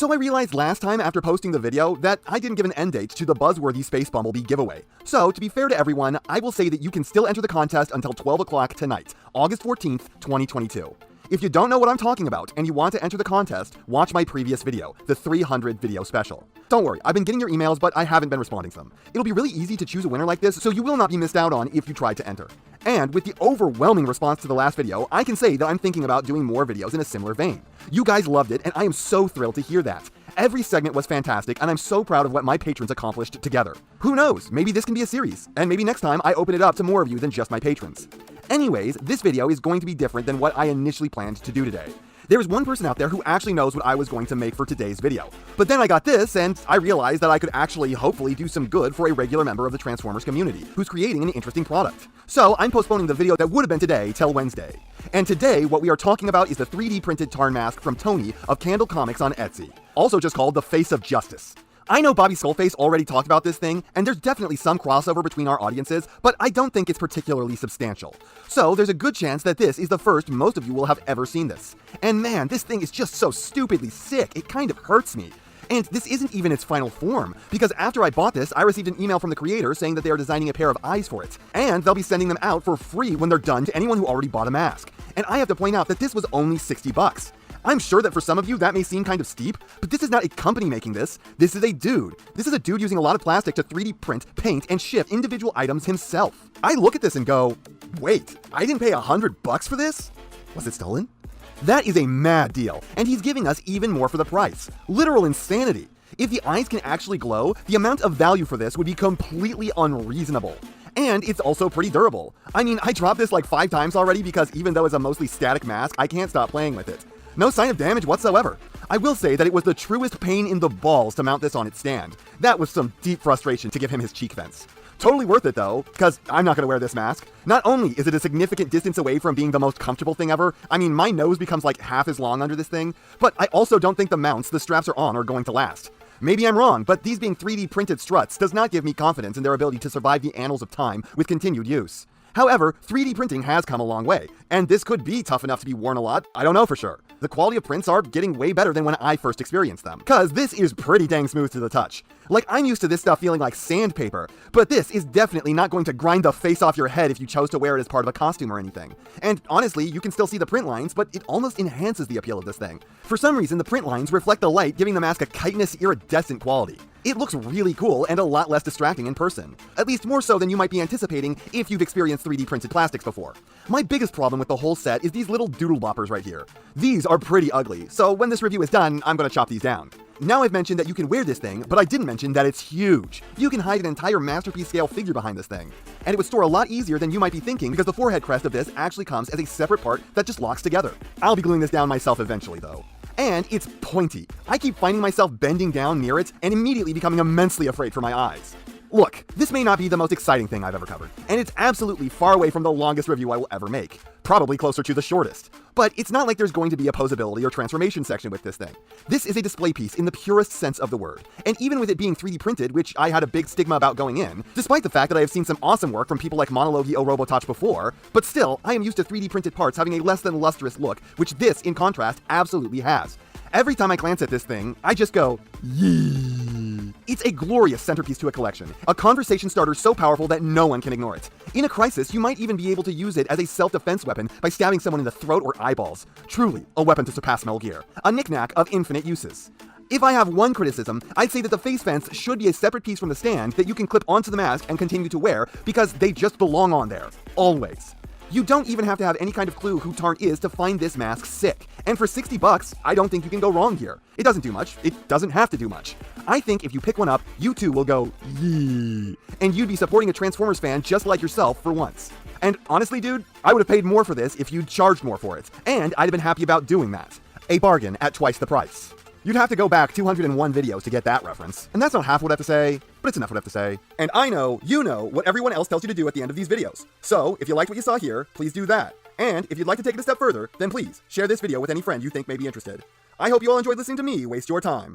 So I realized last time after posting the video that I didn't give an end date to the buzzworthy Space Bumblebee giveaway. So, to be fair to everyone, I will say that you can still enter the contest until 12 o'clock tonight, August 14th, 2022. If you don't know what I'm talking about and you want to enter the contest, watch my previous video, the 300 video special. Don't worry, I've been getting your emails, but I haven't been responding to them. It'll be really easy to choose a winner like this, so you will not be missed out on if you try to enter. And with the overwhelming response to the last video, I can say that I'm thinking about doing more videos in a similar vein. You guys loved it, and I am so thrilled to hear that. Every segment was fantastic, and I'm so proud of what my patrons accomplished together. Who knows, maybe this can be a series, and maybe next time I open it up to more of you than just my patrons. Anyways, this video is going to be different than what I initially planned to do today. There's one person out there who actually knows what I was going to make for today's video. But then I got this, and I realized that I could actually hopefully do some good for a regular member of the Transformers community, who's creating an interesting product. So I'm postponing the video that would have been today till Wednesday. And today, what we are talking about is the 3D printed Tarn mask from Tony of Candle Comics on Etsy, also just called the Face of Justice. I know Bobby Skullface already talked about this thing, and there's definitely some crossover between our audiences, but I don't think it's particularly substantial. So there's a good chance that this is the first most of you will have ever seen this. And man, this thing is just so stupidly sick, it kind of hurts me. And this isn't even its final form, because after I bought this, I received an email from the creator saying that they are designing a pair of eyes for it, and they'll be sending them out for free when they're done to anyone who already bought a mask. And I have to point out that this was only 60 bucks. I'm sure that for some of you that may seem kind of steep, but this is not a company making this. This is a dude. This is a dude using a lot of plastic to 3D print, paint, and ship individual items himself. I look at this and go, wait, I didn't pay $100 for this? Was it stolen? That is a mad deal, and he's giving us even more for the price. Literal insanity. If the eyes can actually glow, the amount of value for this would be completely unreasonable. And it's also pretty durable. I mean, I dropped this like 5 times already because even though it's a mostly static mask, I can't stop playing with it. No sign of damage whatsoever. I will say that it was the truest pain in the balls to mount this on its stand. That was some deep frustration to give him his cheek fence. Totally worth it though, because I'm not going to wear this mask. Not only is it a significant distance away from being the most comfortable thing ever, I mean my nose becomes like half as long under this thing, but I also don't think the mounts the straps are on are going to last. Maybe I'm wrong, but these being 3D printed struts does not give me confidence in their ability to survive the annals of time with continued use. However, 3D printing has come a long way, and this could be tough enough to be worn a lot, I don't know for sure. The quality of prints are getting way better than when I first experienced them, cause this is pretty dang smooth to the touch. Like, I'm used to this stuff feeling like sandpaper, but this is definitely not going to grind the face off your head if you chose to wear it as part of a costume or anything. And honestly, you can still see the print lines, but it almost enhances the appeal of this thing. For some reason, the print lines reflect the light, giving the mask a chitinous, iridescent quality. It looks really cool and a lot less distracting in person. At least more so than you might be anticipating if you've experienced 3D printed plastics before. My biggest problem with the whole set is these little doodle boppers right here. These are pretty ugly, so when this review is done, I'm gonna chop these down. Now I've mentioned that you can wear this thing, but I didn't mention that it's huge. You can hide an entire masterpiece scale figure behind this thing. And it would store a lot easier than you might be thinking because the forehead crest of this actually comes as a separate part that just locks together. I'll be gluing this down myself eventually though. And it's pointy. I keep finding myself bending down near it and immediately becoming immensely afraid for my eyes. Look, this may not be the most exciting thing I've ever covered, and it's absolutely far away from the longest review I will ever make, probably closer to the shortest. But it's not like there's going to be a posability or transformation section with this thing. This is a display piece in the purest sense of the word, and even with it being 3D printed, which I had a big stigma about going in, despite the fact that I have seen some awesome work from people like Monologi or Robotouch before, but still, I am used to 3D printed parts having a less than lustrous look, which this, in contrast, absolutely has. Every time I glance at this thing, I just go, yee. It's a glorious centerpiece to a collection, a conversation starter so powerful that no one can ignore it. In a crisis, you might even be able to use it as a self-defense weapon by stabbing someone in the throat or eyeballs. Truly, a weapon to surpass Metal Gear. A knick-knack of infinite uses. If I have one criticism, I'd say that the face vents should be a separate piece from the stand that you can clip onto the mask and continue to wear, because they just belong on there. Always. You don't even have to have any kind of clue who Tarn is to find this mask sick. And for 60 bucks, I don't think you can go wrong here. It doesn't do much. It doesn't have to do much. I think if you pick one up, you too will go, yee. And you'd be supporting a Transformers fan just like yourself for once. And honestly, dude, I would have paid more for this if you'd charged more for it. And I'd have been happy about doing that. A bargain at twice the price. You'd have to go back 201 videos to get that reference. And that's not half what I have to say, but it's enough what I have to say. And I know, you know, what everyone else tells you to do at the end of these videos. So, if you liked what you saw here, please do that. And if you'd like to take it a step further, then please, share this video with any friend you think may be interested. I hope you all enjoyed listening to me waste your time.